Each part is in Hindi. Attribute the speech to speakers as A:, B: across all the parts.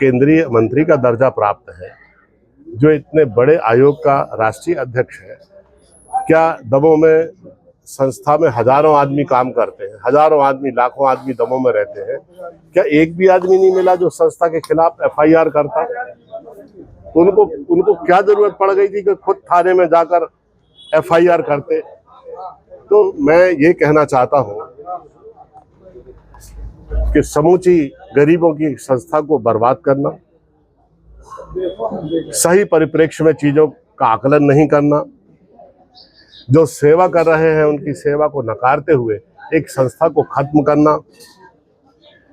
A: केंद्रीय मंत्री का दर्जा प्राप्त है, जो इतने बड़े आयोग का राष्ट्रीय अध्यक्ष है, क्या दमोह में संस्था में हजारों आदमी काम करते हैं, हजारों आदमी, लाखों आदमी दमोह में रहते हैं, क्या एक भी आदमी नहीं मिला जो संस्था के खिलाफ FIR करता? उनको क्या जरूरत पड़ गई थी कि खुद थाने में जाकर FIR करते? तो मैं ये कहना चाहता हूं कि समूची गरीबों की संस्था को बर्बाद करना, सही परिप्रेक्ष्य में चीजों का आकलन नहीं करना, जो सेवा कर रहे हैं उनकी सेवा को नकारते हुए एक संस्था को खत्म करना,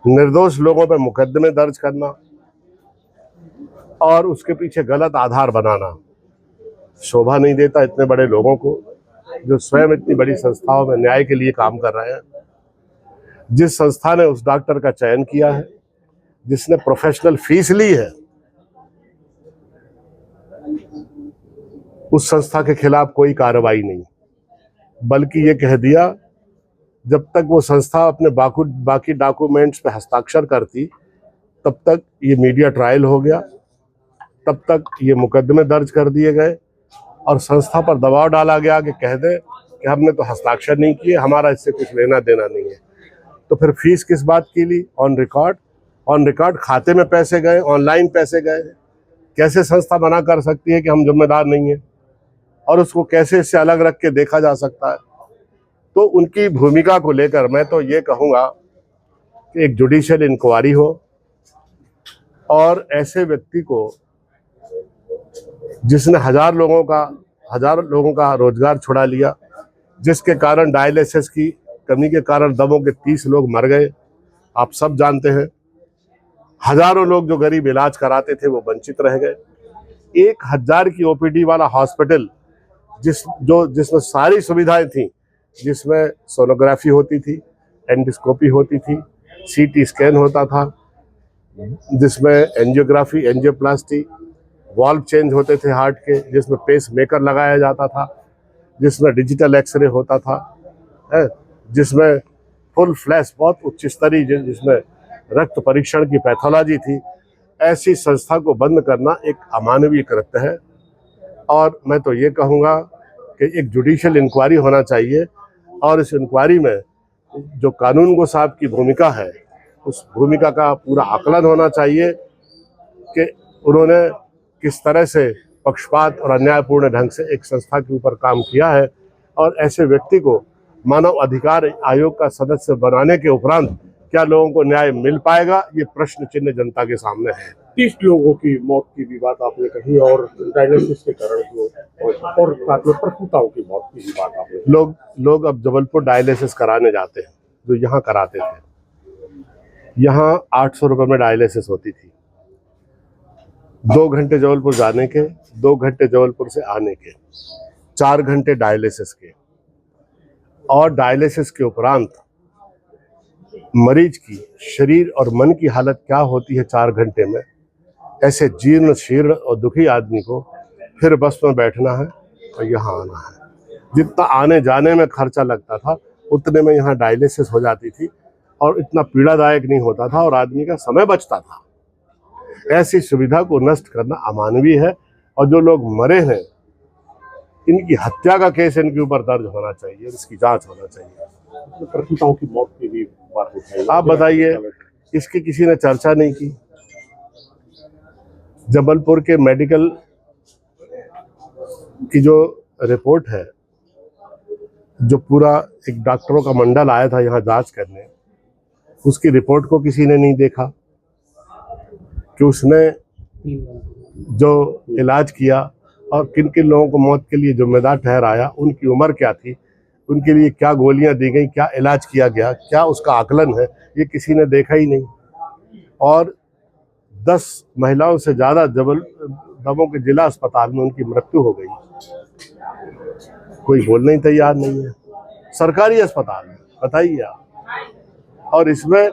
A: निर्दोष लोगों पर मुकदमे दर्ज करना और उसके पीछे गलत आधार बनाना शोभा नहीं देता इतने बड़े लोगों को, जो स्वयं इतनी बड़ी संस्थाओं में न्याय के लिए काम कर रहे हैं। जिस संस्था ने उस डॉक्टर का चयन किया है, जिसने प्रोफेशनल फीस ली है, उस संस्था के खिलाफ कोई कार्रवाई नहीं, बल्कि ये कह दिया जब तक वो संस्था अपने बाकी डॉक्यूमेंट्स पे हस्ताक्षर करती तब तक ये मीडिया ट्रायल हो गया, तब तक ये मुकदमे दर्ज कर दिए गए और संस्था पर दबाव डाला गया कि कह दे कि हमने तो हस्ताक्षर नहीं किए, हमारा इससे कुछ लेना देना नहीं है। तो फिर फीस किस बात की ली? ऑन रिकॉर्ड खाते में पैसे गए, ऑनलाइन पैसे गए। कैसे संस्था मना कर सकती है कि हम जिम्मेदार नहीं है, और उसको कैसे इससे अलग रख के देखा जा सकता है? तो उनकी भूमिका को लेकर मैं तो ये कहूँगा कि एक जुडिशियल इंक्वायरी हो और ऐसे व्यक्ति को, जिसने हजार लोगों का रोजगार छुड़ा लिया, जिसके कारण डायलिसिस की कमी के कारण दमोह के 30 लोग मर गए, आप सब जानते हैं। हजारों लोग जो गरीब इलाज कराते थे वो वंचित रह गए। 1000 की OPD वाला हॉस्पिटल जिसमें सारी सुविधाएं थी, जिसमें सोनोग्राफी होती थी, एंडोस्कोपी होती थी, CT स्कैन होता था, जिसमें एंजियोग्राफी, एंजियोप्लास्टी, वॉल्व चेंज होते थे हार्ट के, जिसमें पेस मेकर लगाया जाता था, जिसमें डिजिटल एक्सरे होता था, जिसमें फुल फ्लैश बहुत उच्च स्तरीय, जिसमें रक्त परीक्षण की पैथोलॉजी थी। ऐसी संस्था को बंद करना एक अमानवीय कृत्य है और मैं तो ये कहूँगा कि एक जुडिशियल इंक्वायरी होना चाहिए और इस इंक्वायरी में जो कानूनगो साहब की भूमिका है, उस भूमिका का पूरा आकलन होना चाहिए कि उन्होंने किस तरह से पक्षपात और अन्यायपूर्ण ढंग से एक संस्था के ऊपर काम किया है, और ऐसे व्यक्ति को मानव अधिकार आयोग का सदस्य बनाने के उपरांत क्या लोगों को न्याय मिल पाएगा, ये प्रश्न चिन्ह जनता के सामने है।
B: 30 लोगों की मौत की भी बात आपने कही और डायलिसिस के कारण और साथ में प्रसूताओं की मौत की भी बात आपने।
A: लोग अब जबलपुर डायलिसिस कराने जाते हैं, जो यहाँ कराते थे। यहाँ 800 रुपये में डायलिसिस होती थी, 2 घंटे जबलपुर जाने के, 2 घंटे जबलपुर से आने के, 4 घंटे डायलिसिस के, और डायलिसिस के उपरांत मरीज की शरीर और मन की हालत क्या होती है 4 घंटे में। ऐसे जीर्ण शीर्ण और दुखी आदमी को फिर बस में बैठना है और यहाँ आना है। जितना आने जाने में खर्चा लगता था उतने में यहाँ डायलिसिस हो जाती थी और इतना पीड़ादायक नहीं होता था और आदमी का समय बचता था। ऐसी सुविधा को नष्ट करना अमानवीय है और जो लोग मरे हैं इनकी हत्या का केस इनके ऊपर दर्ज होना चाहिए, इसकी जांच होना चाहिए।
B: प्रसूताओं की मौत की भी बात उठाई,
A: आप बताइए, इसकी किसी ने चर्चा नहीं की। जबलपुर के मेडिकल की जो रिपोर्ट है, जो पूरा एक डॉक्टरों का मंडल आया था यहाँ जांच करने, उसकी रिपोर्ट को किसी ने नहीं देखा कि उसने जो इलाज किया और किन किन लोगों को मौत के लिए जिम्मेदार ठहराया, उनकी उम्र क्या थी, उनके लिए क्या गोलियां दी गई, क्या इलाज किया गया, क्या उसका आकलन है, ये किसी ने देखा ही नहीं। और 10 महिलाओं से ज़्यादा दमोह के जिला अस्पताल में उनकी मृत्यु हो गई, कोई बोलने ही तैयार नहीं है। सरकारी अस्पताल में बताइए आप। और इसमें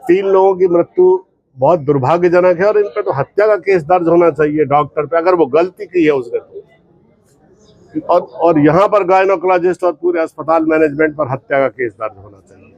A: 3 लोगों की मृत्यु बहुत दुर्भाग्यजनक है और इन पे तो हत्या का केस दर्ज होना चाहिए डॉक्टर पे, अगर वो गलती की है उसने तो। और यहाँ पर गायनोकोलॉजिस्ट और पूरे अस्पताल मैनेजमेंट पर हत्या का केस दर्ज होना चाहिए।